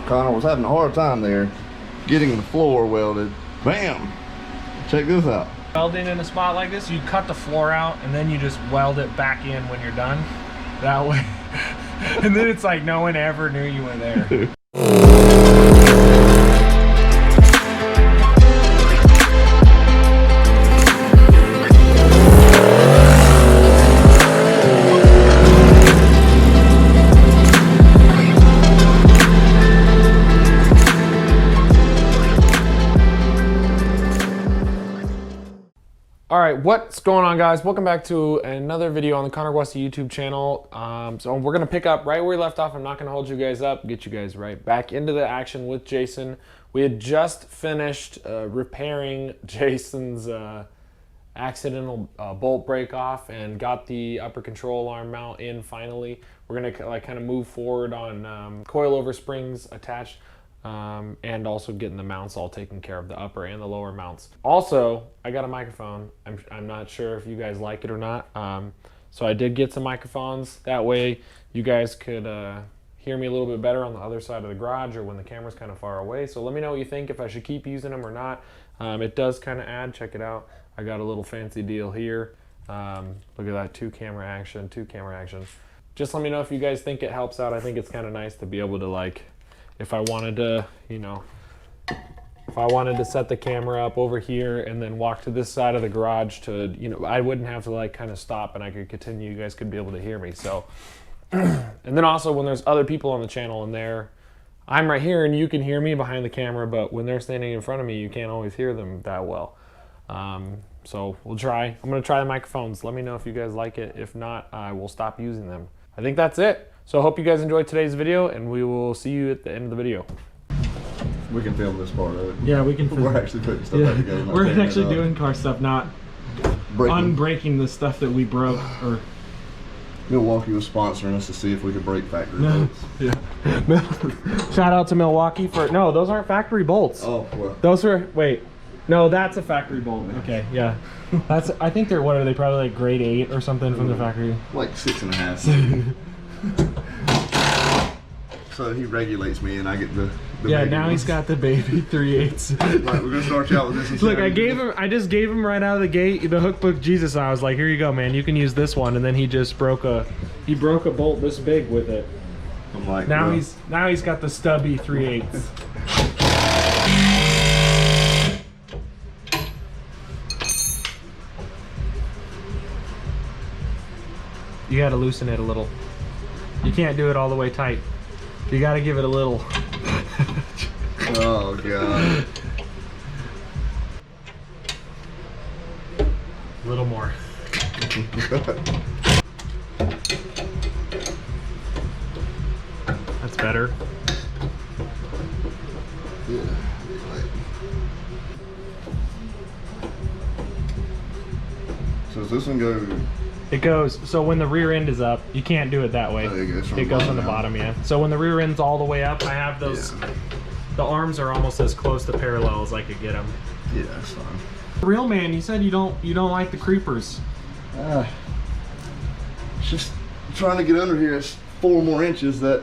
Connor was having a hard time there getting the floor welded. Bam! Check this out. Welding in a spot like this, you cut the floor out and then you just weld it back in when you're done. That way. And then it's like no one ever knew you were there. All right, what's going on, guys? Welcome back to another video on the Guasti YouTube channel. So we're gonna pick up right where we left off. I'm not gonna hold you guys up, get you guys right back into the action with Jason. We had just finished repairing Jason's accidental bolt break off and got the upper control arm mount in finally. We're gonna kind of move forward on coilover springs attached. And also getting the mounts all taken care of, the upper and the lower mounts. Also, I got a microphone. I'm not sure if you guys like it or not. So I did get some microphones. That way you guys could hear me a little bit better on the other side of the garage or when the camera's kind of far away. So let me know what you think, if I should keep using them or not. It does kind of add, check it out. I got a little fancy deal here. Look at that, two camera action. Just let me know if you guys think it helps out. I think it's kind of nice to be able to, like, if I wanted to, you know, if I wanted to set the camera up over here and then walk to this side of the garage to, you know, I wouldn't have to like kind of stop and I could continue. You guys could be able to hear me. So, and then also when there's other people on the channel and I'm right here and you can hear me behind the camera, but when they're standing in front of me, you can't always hear them that well. So we'll try. I'm gonna try the microphones. Let me know if you guys like it. If not, I will stop using them. I think that's it. So I hope you guys enjoyed today's video, and we will see you at the end of the video. We can film this part of it. Yeah, we can film. We're actually putting stuff back together. We're actually doing car stuff, not unbreaking the stuff that we broke. Or Milwaukee was sponsoring us to see if we could break factory bolts. Yeah. Shout out to Milwaukee for, no, those aren't factory bolts. Oh, well. Those are, wait. No, that's a factory bolt. Okay, yeah. That's, I think they're, what are they, probably like grade 8 or something from the factory? Like 6.5. So he regulates me and I get the yeah, now ones. He's got the baby 3/8. Right, we're gonna start you out with this. Look, I just gave him right out of the gate the hook book Jesus. I was like, here you go, man, you can use this one. And then he just broke a bolt this big with it. I'm like, now he's got the stubby 3/8. You gotta loosen it a little. You can't do it all the way tight. You gotta give it a little. Oh god. A little more. That's better. Yeah. So does this one go? It goes, so when the rear end is up, you can't do it that way. It goes on the bottom, yeah. So when the rear end's all the way up, I have those, the arms are almost as close to parallel as I could get them. Yeah, that's fine. Real man, you said you don't like the creepers. Just trying to get under here. It's 4 more inches that.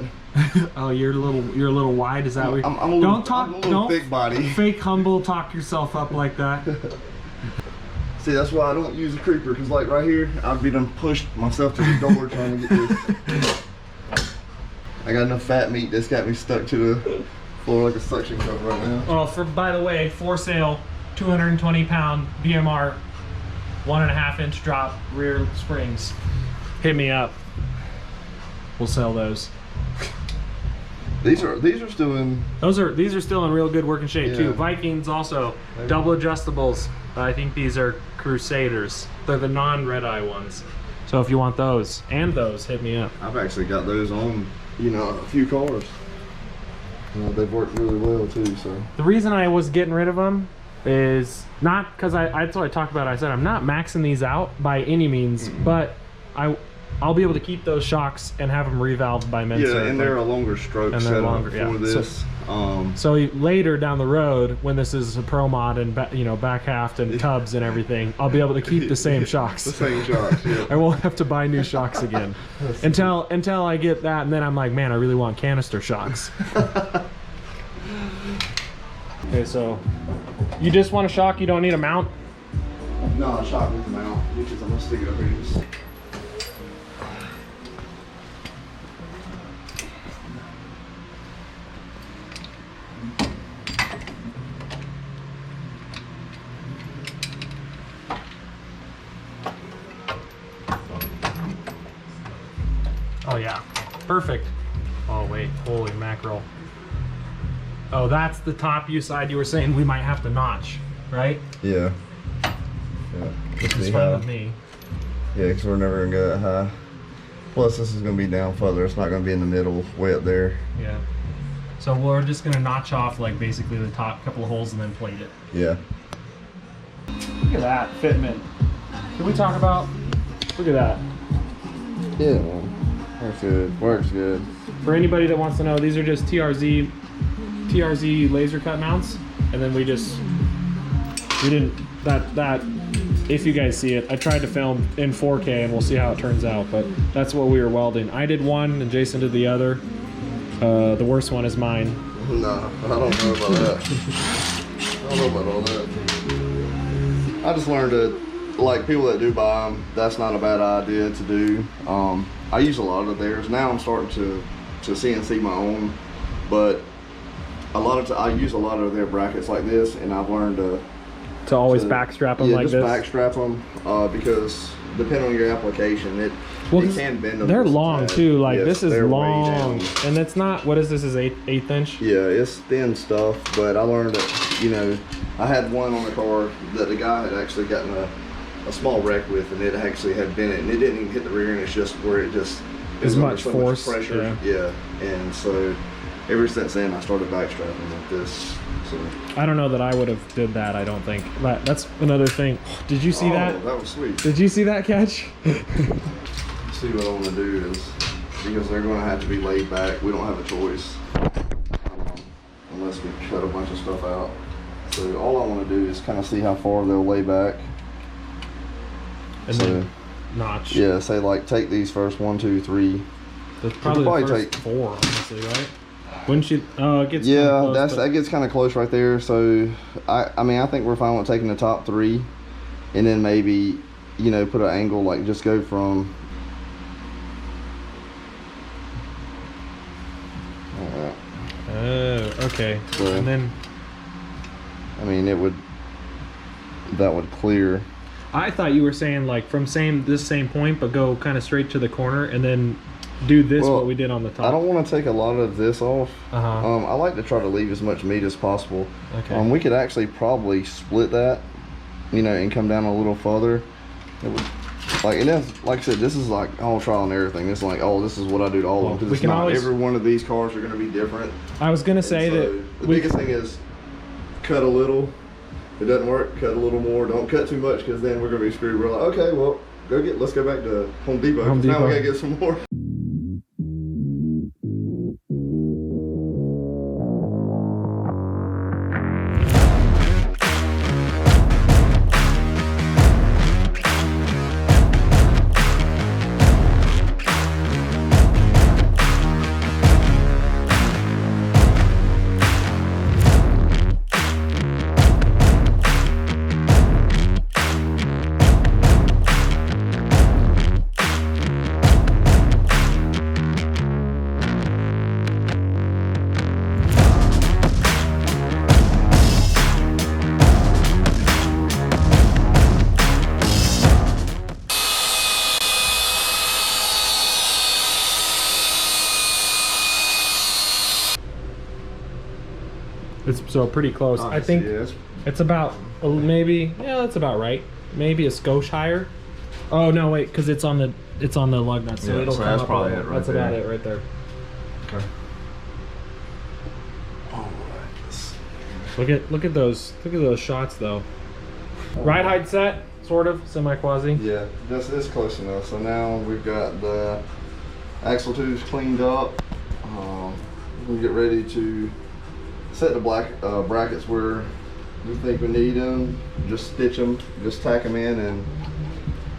Oh, you're a little wide. Is that what? I'm a little, don't thick body. Fake humble talk yourself up like that. See, that's why I don't use a creeper, because like right here, I'd be done pushed myself to the door trying to get this. I got enough fat meat that's got me stuck to the floor like a suction cup right now. Oh, by the way, for sale, 220-pound BMR, 1.5-inch drop rear springs. Hit me up. We'll sell those. These are still in. These are still in real good working shape too. Vikings also, double adjustables. I think these are Crusaders. They're the non-red eye ones. So if you want those and those, hit me up. I've actually got those on, you know, a few cars. They've worked really well too. So the reason I was getting rid of them is not because that's what I talked about. I said I'm not maxing these out by any means, but I'll be able to keep those shocks and have them revalved by Menser. Yeah, and they're a longer stroke setup for this. So later down the road, when this is a pro mod and back halved and tubs and everything, I'll be able to keep the same shocks. The same shocks, yeah. I won't have to buy new shocks again until I get that, and then I'm like, man, I really want canister shocks. Okay, so you just want a shock, you don't need a mount? No, shock with the mount, because I'm gonna stick it up here. Just... Oh yeah, perfect. Oh wait, holy mackerel. Oh, that's the top U side you were saying we might have to notch, right? Yeah. Yeah. It's fine with me. Yeah, because we're never gonna go that high. Plus, this is gonna be down further. It's not gonna be in the middle, way up there. Yeah. So we're just gonna notch off like basically the top couple of holes and then plate it. Yeah. Look at that fitment. Can we talk about? Look at that. Yeah, man. Works good. Works good. For anybody that wants to know, these are just TRZ laser cut mounts, and then we didn't that if you guys see it, I tried to film in 4K and we'll see how it turns out, but that's what we were welding. I did one and Jason did the other. The worst one is mine. No, I don't know about that. I don't know about all that. I just learned that, like, people that do buy them, that's not a bad idea to do. I use a lot of theirs. Now I'm starting to CNC my own, but I use a lot of their brackets like this, and I've learned to always backstrap them like this. Yeah, just backstrap them because depending on your application, it can bend them. They're long too. Like yes, this is long, and it's not. What is this? Is eighth inch? Yeah, it's thin stuff. But I learned that, you know, I had one on the car that the guy had actually gotten a small wreck with, and it actually had bent it, and it didn't even hit the rear end. It's just where it just as much so force, much pressure. Yeah, and so ever since then I started backstrapping like this. So I don't know that I would have did that. I don't think. But that's another thing. Did you see that? That was sweet. Did you see that catch? See what I want to do is, because they're going to have to be laid back. We don't have a choice unless we cut a bunch of stuff out. So all I want to do is kind of see how far they'll lay back. And then notch. Yeah, say like take these first 1, 2, 3. That's probably the first 4, honestly, right? Wouldn't you? Oh, it gets yeah, that gets kind of close right there. So I mean, I think we're fine with taking the top 3, and then maybe, you know, put an angle, like just go from. Okay. So, and then I mean, that would clear. I thought you were saying like from this same point, but go kind of straight to the corner and then do this, well, what we did on the top. I don't want to take a lot of this off. Uh-huh. I like to try to leave as much meat as possible. Okay. We could actually probably split that, you know, and come down a little further. It would, like, and that's, like I said, this is like all trial and everything. It's like, oh, this is what I do to all of them. Because every one of these cars are going to be different. I was going to say that the biggest thing is cut a little. If it doesn't work, cut a little more. Don't cut too much, because then we're going to be screwed. We're like, okay, well, let's go back to Home Depot. Now we got to get some more. It's so pretty close. I think it's about maybe, yeah, that's about right. Maybe a skosh higher. Oh no, wait, because it's on the lug nut, so it'll come up. Probably that's about it right there. Okay. All right. Look at those shots though. Ride height set, sort of semi quasi. Yeah, this close enough. So now we've got the axle tubes cleaned up. We get ready to set the brackets where we think we need them, just stitch them, just tack them in, and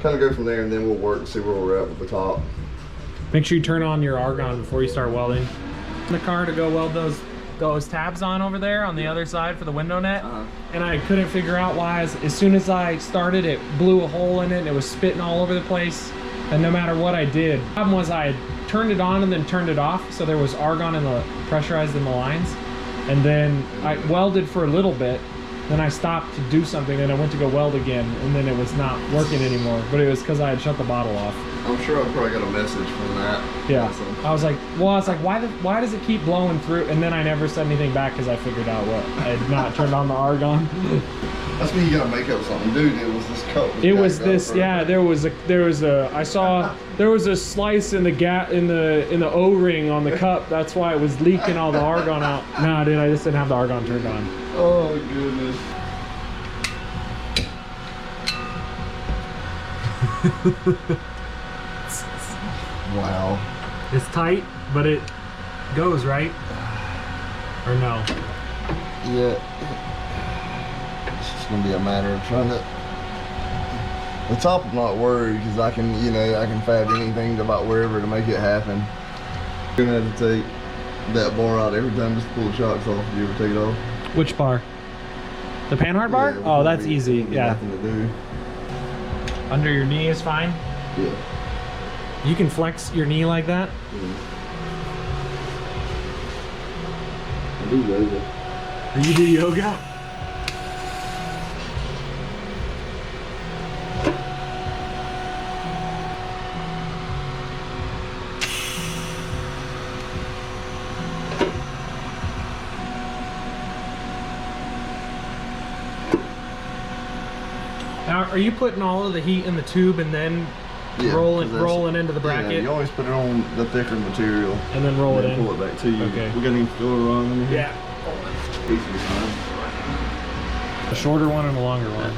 kind of go from there, and then we'll work and see where we're at with the top. Make sure you turn on your argon before you start welding the car to go weld those those tabs on over there on the other side for the window net, and I couldn't figure out why. As soon as I started, it blew a hole in it and it was spitting all over the place, and no matter what I did. The problem was I had turned it on and then turned it off, so there was argon in the pressurized in the lines, and then I welded for a little bit, then I stopped to do something, and I went to go weld again, and then it was not working anymore, but it was because I had shut the bottle off. I'm sure I probably got a message from that. Yeah. Also. I was like, why does it keep blowing through? And then I never said anything back because I figured out what I had not turned on the argon. That's when you gotta make up something, dude. It was this cup. It was this, yeah. There was a. I saw there was a slice in the in the O-ring on the cup. That's why it was leaking all the argon out. Nah, dude, I just didn't have the argon turned on. Oh goodness. Wow. It's tight, but it goes, right? Or no? Yeah. It's just gonna be a matter of trying to. The top, I'm not worried because I can, I can fab anything about wherever to make it happen. You're gonna have to take that bar out every time just to pull the shocks off. Do you ever take it off? Which bar? The panhard bar? Yeah, oh, that's easy. Yeah. Nothing to do. Under your knee is fine. Yeah. You can flex your knee like that? I do yoga. You do yoga? Now, are you putting all of the heat in the tube and then rolling into the bracket? Yeah, you always put it on the thicker material. And then roll it in. Pull it back to you. Okay. We're gonna need to fill it around in here. Yeah. Piece of time. A shorter one and a longer one.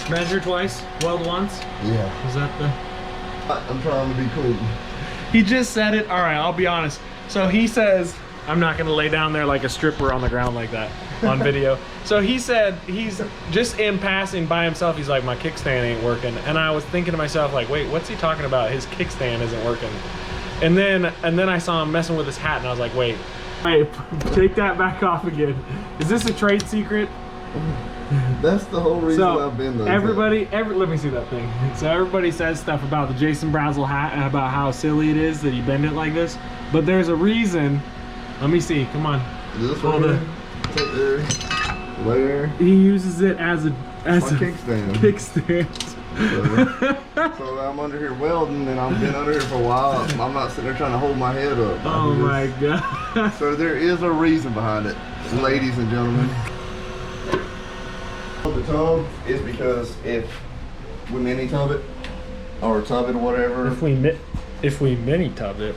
Measure twice, weld once. Yeah. Is that the? I'm trying to be cool. He just said it. All right, I'll be honest. So he says, I'm not gonna lay down there like a stripper on the ground like that on video. So he said, he's just in passing by himself, he's like, my kickstand ain't working. And I was thinking to myself, like, wait, what's he talking about? His kickstand isn't working. And then I saw him messing with his hat, and I was like, wait, take that back off again. Is this a trade secret? That's the whole reason So I've been there. let me see that thing. So everybody says stuff about the Jason Brazzel hat and about how silly it is that you bend it like this, but there's a reason. Let me see. Come on. Is this one there? Take there. There. He uses it as a kickstand. So I'm under here welding, and I've been under here for a while. I'm not sitting there trying to hold my head up. Oh my god. So there is a reason behind it, ladies and gentlemen. The tub is because if we mini tub it or tub it or whatever. If we mini tubbed it.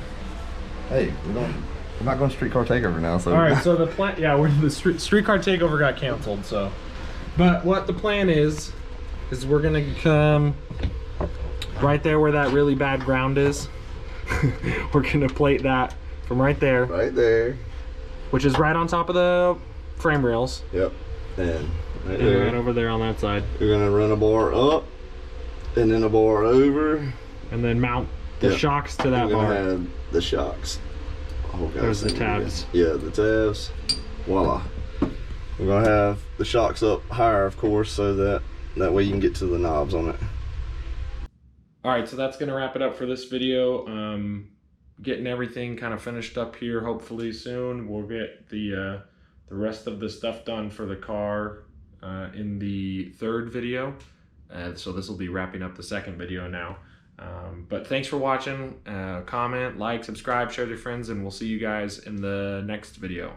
Hey, we're not going to streetcar takeover now. So all right. So the plan, yeah, the streetcar takeover got canceled. So, but what the plan is we're gonna come right there where that really bad ground is. We're gonna plate that from right there. Right there. Which is right on top of the frame rails. Yep. And right, right over there on that side. You're gonna run a bar up, and then a bar over, and then mount the shocks to that bar. Have the shocks. Oh, there's the tabs. Yeah, the tabs. Voila. We're gonna have the shocks up higher, of course, so that way you can get to the knobs on it. All right, so that's gonna wrap it up for this video. Getting everything kind of finished up here. Hopefully soon we'll get the rest of the stuff done for the car in the third video. So this will be wrapping up the second video now. But thanks for watching. Comment, like, subscribe, share with your friends, and we'll see you guys in the next video.